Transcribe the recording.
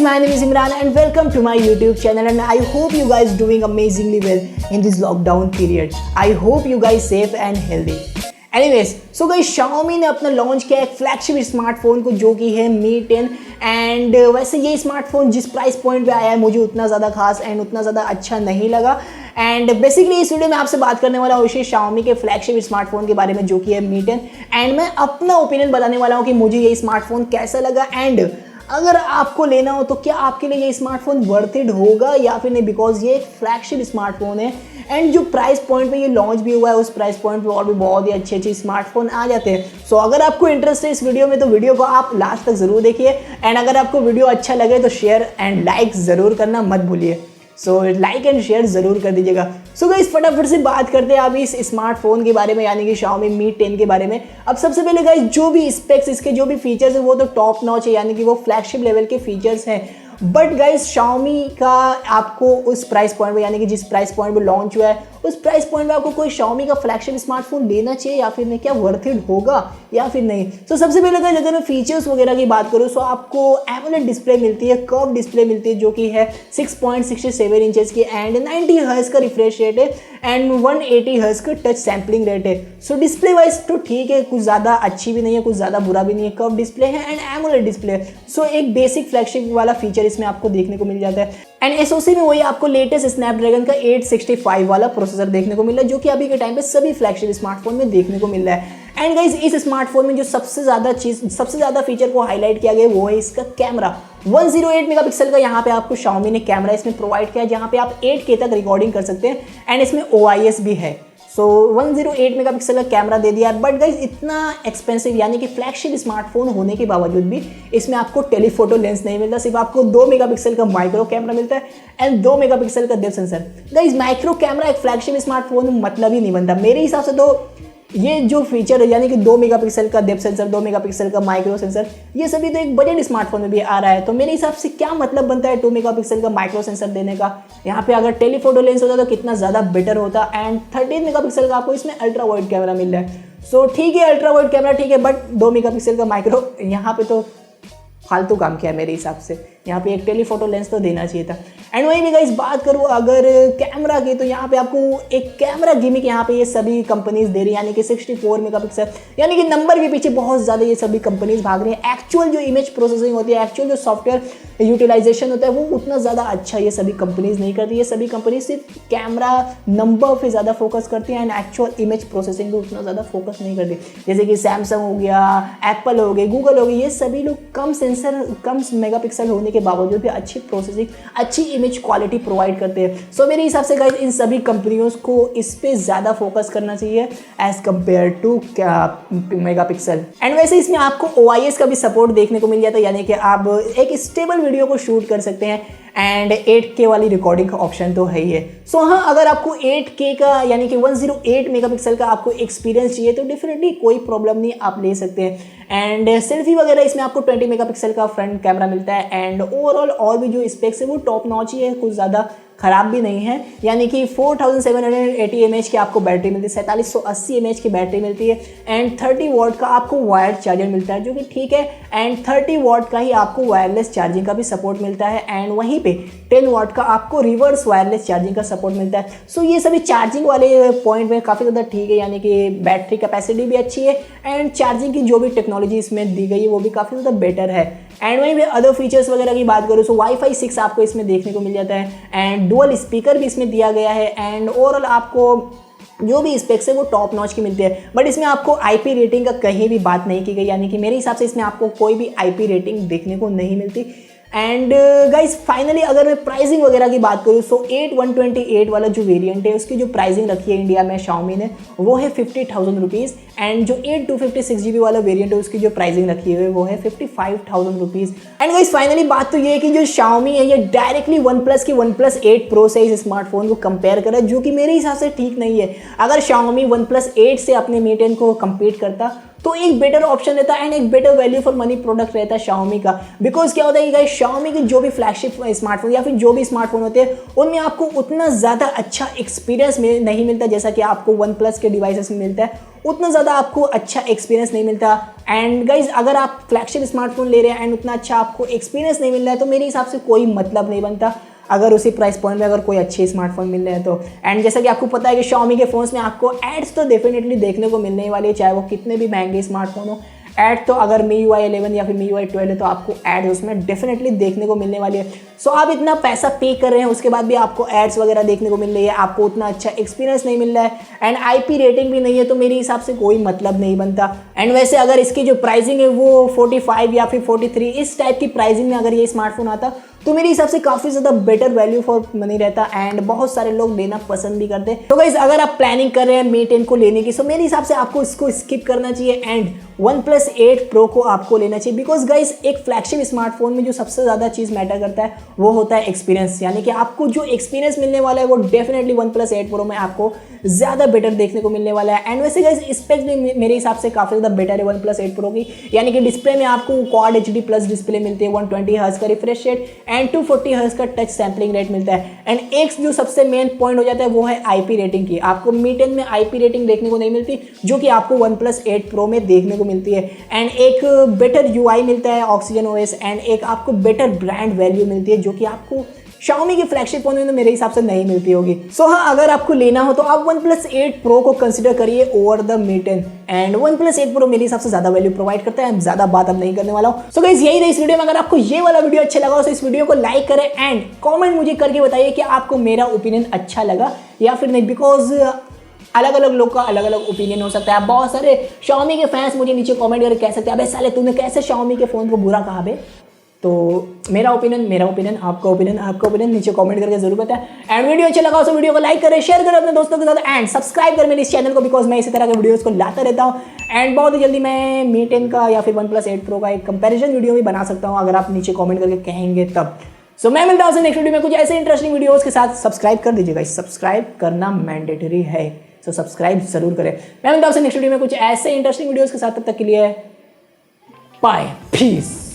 my name is Imran and welcome to my YouTube channel, and I hope you guys doing amazingly well in this lockdown period. I hope you guys safe and healthy. Anyways, so guys, Xiaomi ने अपना launch किया एक flagship smartphone को जो कि है Mi 10 and वैसे ये स्मार्टफोन जिस प्राइस पॉइंट पे आया है मुझे उतना ज़्यादा खास एंड उतना ज़्यादा अच्छा नहीं लगा। एंड बेसिकली इस वीडियो में आपसे बात करने वाला हूँ Xiaomi के फ्लैगशिप स्मार्टफोन के बारे में जो कि है Mi 10 एंड मैं अपना ओपिनियन बताने वाला हूँ कि मुझे ये स्मार्टफोन कैसा लगा एंड अगर आपको लेना हो तो क्या आपके लिए ये स्मार्टफोन वर्थ इट होगा या फिर नहीं, बिकॉज ये एक फ्लैगशिप स्मार्टफोन है एंड जो प्राइस पॉइंट पे ये लॉन्च भी हुआ है उस प्राइस पॉइंट पे और भी बहुत ही अच्छे अच्छे स्मार्टफोन आ जाते हैं। सो अगर आपको इंटरेस्ट है इस वीडियो में तो वीडियो को आप लास्ट तक जरूर देखिए एंड अगर आपको वीडियो अच्छा लगे तो शेयर एंड लाइक ज़रूर करना मत भूलिए। सो लाइक एंड शेयर ज़रूर कर दीजिएगा। सो गाइस फटाफट से बात करते हैं अभी इस स्मार्टफोन के बारे में यानी कि Xiaomi Mi 10 के बारे में। अब सबसे पहले गाइस जो भी स्पेक्स इसके जो भी फीचर्स है वो तो टॉप नॉच है यानी कि वो फ्लैगशिप लेवल के फीचर्स हैं। बट गाइस Xiaomi का आपको उस प्राइस पॉइंट पे यानी कि जिस प्राइस पॉइंट पे लॉन्च हुआ है उस प्राइस पॉइंट पे आपको कोई Xiaomi का फ्लैगशिप स्मार्टफोन लेना चाहिए या फिर नहीं, क्या वर्थ इट होगा या फिर नहीं। तो सबसे पहले गाइस अगर मैं फीचर्स वगैरह की बात करूँ तो आपको एमोलेड डिस्प्ले मिलती है, कर्व डिस्प्ले मिलती है जो कि है 6.67 इंचेस की एंड 90 हर्ट्ज का रिफ्रेश रेट है एंड 180 हर्ट्ज का टच सैम्पलिंग रेट है। सो डिस्प्ले वाइज तो ठीक है, कुछ ज़्यादा अच्छी भी नहीं है कुछ ज़्यादा बुरा भी नहीं है, कर्व डिस्प्ले है एंड एमोलेड डिस्प्ले। सो एक बेसिक फ्लैगशिप वाला फीचर इसमें आपको देखने को मिल जाता है एंड एसओसी में वही आपको लेटेस्ट स्नैपड्रैगन का 865 वाला प्रोसेसर देखने को मिल रहा है जो कि अभी के टाइम पे सभी फ्लैगशिप स्मार्टफोन में देखने को मिल रहा है। एंड गाइस इस स्मार्टफोन में जो सबसे ज़्यादा फीचर को हाईलाइट किया गया वो है इसका कैमरा। 108 मेगापिक्सल का यहाँ पे आपको Xiaomi ने कैमरा इसमें प्रोवाइड किया है जहाँ पे आप 8K तक रिकॉर्डिंग कर सकते हैं एंड इसमें OIS भी है। सो 108 मेगापिक्सल का कैमरा दे दिया है। बट गाइस इतना एक्सपेंसिव यानी कि फ्लैगशिप स्मार्टफोन होने के बावजूद भी इसमें आपको टेलीफोटो लेंस नहीं मिलता, सिर्फ आपको 2 मेगापिक्सल का माइक्रो कैमरा मिलता है एंड 2 मेगापिक्सल का depth sensor. Guys micro camera एक फ्लैगशिप स्मार्टफोन में मतलब ही नहीं बनता मेरे हिसाब से। तो ये जो फीचर है यानी कि 2 मेगापिक्सल का डेप्थ सेंसर, 2 मेगापिक्सल का माइक्रो सेंसर, ये सभी तो एक बजट स्मार्टफोन में भी आ रहा है। तो मेरे हिसाब से क्या मतलब बनता है 2 मेगापिक्सल का माइक्रो सेंसर देने का। यहाँ पे अगर टेलीफोटो लेंस होता तो कितना ज़्यादा बेटर होता एंड 13 मेगापिक्सल का आपको इसमें अल्ट्रा वाइड कैमरा मिल रहा है। सो ठीक है अल्ट्रा वाइड कैमरा ठीक है, बट 2 मेगापिक्सल का माइक्रो यहाँ पे तो फालतू काम किया मेरे हिसाब से। यहाँ पे एक टेलीफोटो लेंस तो देना चाहिए था। एंड वहीं भी गाइस बात करूँ अगर कैमरा की तो यहाँ पे आपको एक कैमरा गिमिक यहाँ पे ये सभी कंपनीज दे रही है यानी कि 64 मेगापिक्सल यानी कि नंबर के पीछे बहुत ज़्यादा ये सभी कंपनीज भाग रही है। एक्चुअल जो इमेज प्रोसेसिंग होती है, एक्चुअल जो सॉफ्टवेयर यूटिलाइजेशन होता है वो उतना ज़्यादा अच्छा ये सभी कंपनीज नहीं करती। ये सभी कंपनीज सिर्फ कैमरा नंबर पर ज़्यादा फोकस करती है एंड एक्चुअल इमेज प्रोसेसिंग पर उतना ज़्यादा फोकस नहीं करती। जैसे कि सैमसंग हो गया, एप्पल हो गई, गूगल हो गई, ये सभी लोग कम मेगापिक्सल होने के बावजूद भी अच्छी प्रोसेसिंग, अच्छी इमेज क्वालिटी प्रोवाइड करते हैं। सो मेरे हिसाब से गाइस इन सभी कंपनियों को इस पे ज़्यादा फोकस करना चाहिए as compare to megapixel. And वैसे इसमें आपको OIS का भी सपोर्ट देखने को मिल जाता है यानी कि आप एक स्टेबल वीडियो को शूट कर सकते हैं एंड 8K वाली रिकॉर्डिंग का ऑप्शन तो है ही है। सो हाँ अगर आपको 8K का यानी कि 108 मेगापिक्सल का आपको एक्सपीरियंस चाहिए तो डेफिनेटली कोई प्रॉब्लम नहीं, आप ले सकते हैं। एंड सेल्फी वगैरह इसमें आपको 20 मेगापिक्सल का फ्रंट कैमरा मिलता है एंड ओवरऑल और भी जो स्पेक्स है वो टॉप नॉच ही है, कुछ ज़्यादा ख़राब भी नहीं है। यानी कि 4780 mAh की आपको बैटरी मिलती है, 4780 mAh की बैटरी मिलती है एंड 30 वॉट का आपको वायर्ड चार्जर मिलता है जो कि ठीक है एंड 30 वॉट का ही आपको वायरलेस चार्जिंग का भी सपोर्ट मिलता है एंड वहीं पे 10 वॉट का आपको रिवर्स वायरलेस चार्जिंग का सपोर्ट मिलता है। सो ये सभी चार्जिंग वाले पॉइंट में काफ़ी ज़्यादा ठीक है यानी कि बैटरी कैपेसिटी भी अच्छी है एंड चार्जिंग की जो भी टेक्नोलॉजी इसमें दी गई है वो भी काफ़ी ज़्यादा बेटर है। एंड वहीं पे अदर फीचर्स वगैरह की बात करूँ तो Wi-Fi 6 आपको इसमें देखने को मिल जाता है एंड डुअल स्पीकर भी इसमें दिया गया है एंड ओवरऑल आपको जो भी स्पेक्स है वो टॉप नॉच की मिलती है। बट इसमें आपको IP रेटिंग का कहीं भी बात नहीं की गई यानी कि मेरे हिसाब से इसमें आपको कोई भी IP रेटिंग देखने को नहीं मिलती। एंड गाइस फाइनली अगर मैं प्राइसिंग वगैरह की बात करूँ तो 8128 वाला जो वेरिएंट है उसकी जो प्राइसिंग रखी है इंडिया में Xiaomi ने वो है 50,000 रुपीज़ एंड जो 8256 GB वाला वेरिएंट है उसकी जो प्राइसिंग रखी है वो है 55,000 रुपीज़। एंड गाइस फाइनली बात तो ये है कि जो Xiaomi है ये डायरेक्टली OnePlus की OnePlus 8 Pro से इस स्मार्टफोन को कंपेयर कर रहा है जो कि मेरे हिसाब से ठीक नहीं है। अगर Xiaomi OnePlus 8 से अपने Mi 10 को कम्पीट करता तो एक बेटर ऑप्शन रहता है एंड एक better value for money product रहता है Xiaomi का। बिकॉज क्या होता है कि गाइस Xiaomi के जो भी फ्लैगशिप स्मार्टफोन या फिर जो भी स्मार्टफोन होते हैं उनमें आपको उतना ज़्यादा अच्छा एक्सपीरियंस नहीं मिलता जैसा कि आपको OnePlus के डिवाइसेस में मिलता है, उतना ज़्यादा आपको अच्छा एक्सपीरियंस नहीं मिलता। एंड गाइज अगर आप फ्लैगशिप स्मार्टफोन ले रहे हैं एंड उतना अच्छा आपको एक्सपीरियंस नहीं मिल रहा है तो मेरे हिसाब से कोई मतलब नहीं बनता अगर उसी प्राइस पॉइंट में अगर कोई अच्छे स्मार्टफोन मिल रहे हैं तो। एंड जैसा कि आपको पता है कि Xiaomi के फोन्स में आपको एड्स तो डेफिनेटली देखने को मिलने वाली है, चाहे वो कितने भी महंगे स्मार्टफोन हो। ऐड तो अगर MIUI 11 या फिर MIUI 12 है तो आपको एड्स उसमें डेफिनेटली देखने को मिलने वाली है। सो आप इतना पैसा पे कर रहे हैं उसके बाद भी आपको एड्स वगैरह देखने को मिल रही है, आपको उतना अच्छा एक्सपीरियंस नहीं मिल रहा है एंड IP रेटिंग भी नहीं है, तो मेरे हिसाब से कोई मतलब नहीं बनता। एंड वैसे अगर इसकी जो प्राइसिंग है वो 45 या फिर 43 इस टाइप की प्राइसिंग में अगर ये स्मार्टफोन आता तो मेरे हिसाब से काफ़ी ज़्यादा बेटर वैल्यू फॉर मनी रहता एंड बहुत सारे लोग लेना पसंद भी करते हैं। तो गाइस अगर आप प्लानिंग कर रहे हैं Mi 10 को लेने की तो मेरे हिसाब से आपको इसको स्किप करना चाहिए एंड OnePlus 8 Pro को आपको लेना चाहिए। बिकॉज गाइस एक फ्लैगशिप स्मार्टफोन में जो सबसे ज़्यादा चीज़ मैटर करता है वो होता है एक्सपीरियंस, यानी कि आपको जो एक्सपीरियंस मिलने वाला है वो डेफिनेटली OnePlus 8 Pro में आपको ज़्यादा बेटर देखने को मिलने वाला है। एंड वैसे गाइस स्पेक्स भी मेरे हिसाब से काफ़ी ज़्यादा बेटर है OnePlus 8 Pro की, यानी कि डिस्प्ले में आपको Quad HD प्लस डिस्प्ले मिलती है, 120 हर्ट्ज का रिफ्रेश रेट एंड 240 हर्ट्ज का टच सैम्पलिंग रेट मिलता है। एंड एक जो सबसे मेन पॉइंट हो जाता है वो है IP रेटिंग की। आपको Mi 10 में IP रेटिंग देखने को नहीं मिलती जो कि आपको OnePlus 8 Pro में देखने को मिलती है। एंड एक बेटर UI मिलता है Oxygen OS एंड एक आपको बेटर ब्रांड वैल्यू मिलती है जो कि आपको Xiaomi के फ्लैगशिप फोन में तो मेरे हिसाब से नहीं मिलती होगी। सो हाँ, अगर आपको लेना हो तो आप OnePlus 8 Pro को कंसिडर करिए over the Mi 10 and OnePlus 8 Pro मेरे हिसाब से ज़्यादा वैल्यू प्रोवाइड करता है। ज़्यादा बात अब नहीं करने वाला हूँ। सो गाइस यही था इस वीडियो में। अगर आपको ये वाला वीडियो अच्छा लगा हो तो इस वीडियो को लाइक करें एंड कॉमेंट मुझे करके बताइए कि आपको मेरा ओपिनियन अच्छा लगा या फिर नहीं। बिकॉज अलग अलग लोग का अलग अलग ओपिनियन हो सकता है। बहुत सारे Xiaomi के फैंस मुझे नीचे कमेंट करके कह सकते हैं अबे साले तूने कैसे Xiaomi के फ़ोन को बुरा कहा बे। तो मेरा ओपिनियन आपका ओपिनियन नीचे कमेंट करके जरूर बताएं। एंड वीडियो अच्छा लगा तो वीडियो को लाइक करें, शेयर करें अपने दोस्तों के साथ एंड सब्सक्राइब करें मेरे इस चैनल को, बिकॉज मैं इसी तरह के वीडियोस को लाता रहता हूँ। एंड बहुत ही जल्दी मैं Mi 10 का या फिर OnePlus 8 Pro का एक कंपैरिजन वीडियो भी बना सकता हूँ अगर आप नीचे कमेंट करके कहेंगे तब। सो मैं मिलता हूँ नेक्स्ट वीडियो में कुछ ऐसे इंटरेस्टिंग वीडियोस के साथ। सब्सक्राइब कर दीजिएगा, सब्सक्राइब करना मैंडेटरी है, तो सब्सक्राइब जरूर करें। मैं मिलता हूँ नेक्स्ट वीडियो में कुछ ऐसे इंटरेस्टिंग वीडियोस के साथ। तब तक के लिए बाय, पीस।